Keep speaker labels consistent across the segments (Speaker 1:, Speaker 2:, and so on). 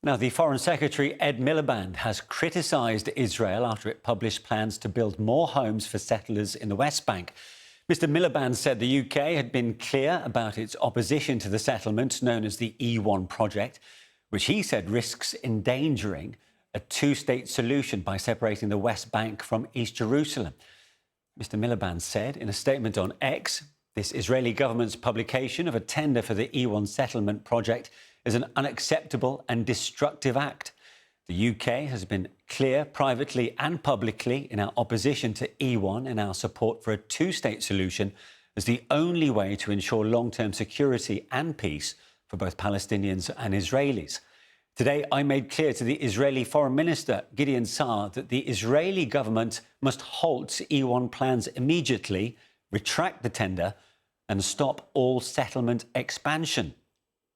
Speaker 1: Now, the Foreign Secretary Ed Miliband has criticised Israel after it published plans to build more homes for settlers in the West Bank. Mr Miliband said the UK had been clear about its opposition to the settlement known as the E1 project, which he said risks endangering a two-state solution by separating the West Bank from East Jerusalem. Mr Miliband said in a statement on X, this Israeli government's publication of a tender for the E1 settlement project is an unacceptable and destructive act. The UK has been clear privately and publicly in our opposition to E1 and our support for a two-state solution as the only way to ensure long-term security and peace for both Palestinians and Israelis. Today, I made clear to the Israeli Foreign Minister, Gideon Saar, that the Israeli government must halt E1 plans immediately, retract the tender and stop all settlement expansion.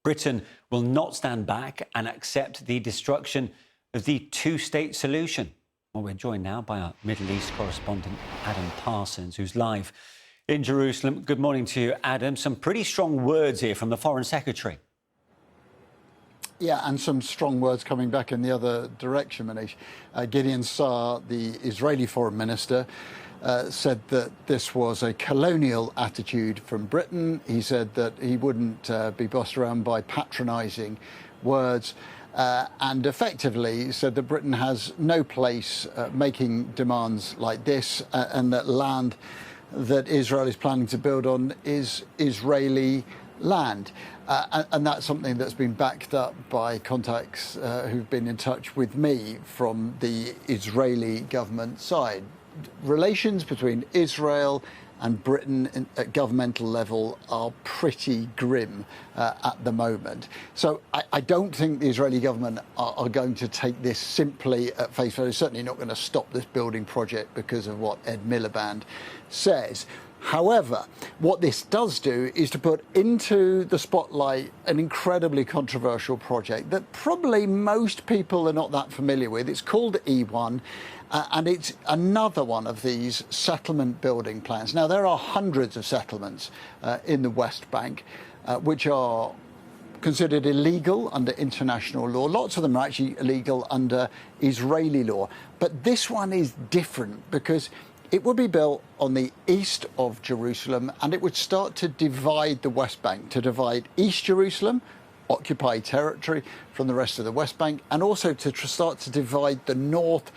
Speaker 1: Britain will not stand back and accept the destruction of the two-state solution. Well, we're joined now by our Middle East correspondent, Adam Parsons, who's live in Jerusalem. Good morning to you, Adam. Some pretty strong words here from the Foreign Secretary.
Speaker 2: Yeah, and some strong words coming back in the other direction, Manish. Gideon Saar, the Israeli Foreign Minister, said that this was a colonial attitude from Britain. He said that he wouldn't be bossed around by patronising words and effectively said that Britain has no place making demands like this and that land that Israel is planning to build on is Israeli land. And that's something that's been backed up by contacts who've been in touch with me from the Israeli government side. Relations between Israel and Britain at governmental level are pretty grim at the moment. So I don't think the Israeli government are going to take this simply at face value. Certainly not going to stop this building project because of what Ed Miliband says. However, what this does do is to put into the spotlight an incredibly controversial project that probably most people are not that familiar with. It's called E1, and it's another one of these settlement building plans. Now, there are hundreds of settlements in the West Bank, which are considered illegal under international law. Lots of them are actually illegal under Israeli law. But this one is different because it would be built on the east of Jerusalem, and it would start to divide the West Bank, to divide East Jerusalem, occupied territory, from the rest of the West Bank, and also to start to divide the north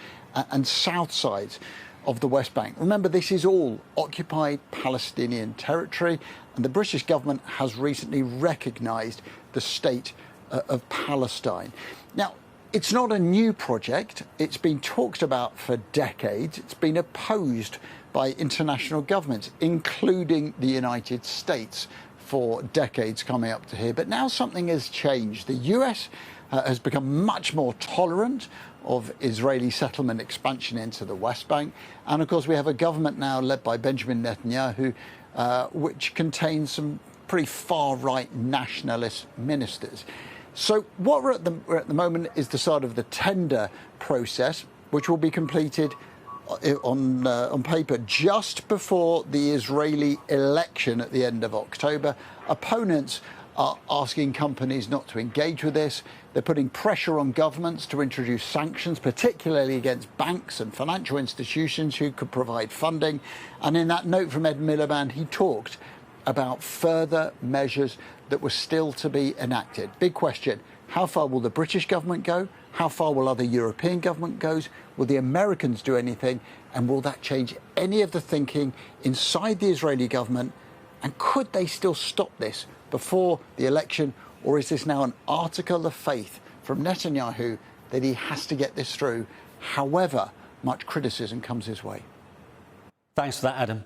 Speaker 2: and south sides of the West Bank. Remember, this is all occupied Palestinian territory, and the British government has recently recognised the state of Palestine. Now, it's not a new project. It's been talked about for decades. It's been opposed by international governments, including the United States, for decades coming up to here. But now something has changed. The US has become much more tolerant of Israeli settlement expansion into the West Bank. And of course, we have a government now led by Benjamin Netanyahu, which contains some pretty far-right nationalist ministers. So what we're at the moment is the start of the tender process, which will be completed on paper just before the Israeli election at the end of October. Opponents are asking companies not to engage with this. They're putting pressure on governments to introduce sanctions, particularly against banks and financial institutions who could provide funding. And in that note from Ed Miliband, he talked about further measures that were still to be enacted. Big question, how far will the British government go? How far will other European government go? Will the Americans do anything? And will that change any of the thinking inside the Israeli government? And could they still stop this before the election? Or is this now an article of faith from Netanyahu that he has to get this through, however much criticism comes his way?
Speaker 1: Thanks for that, Adam.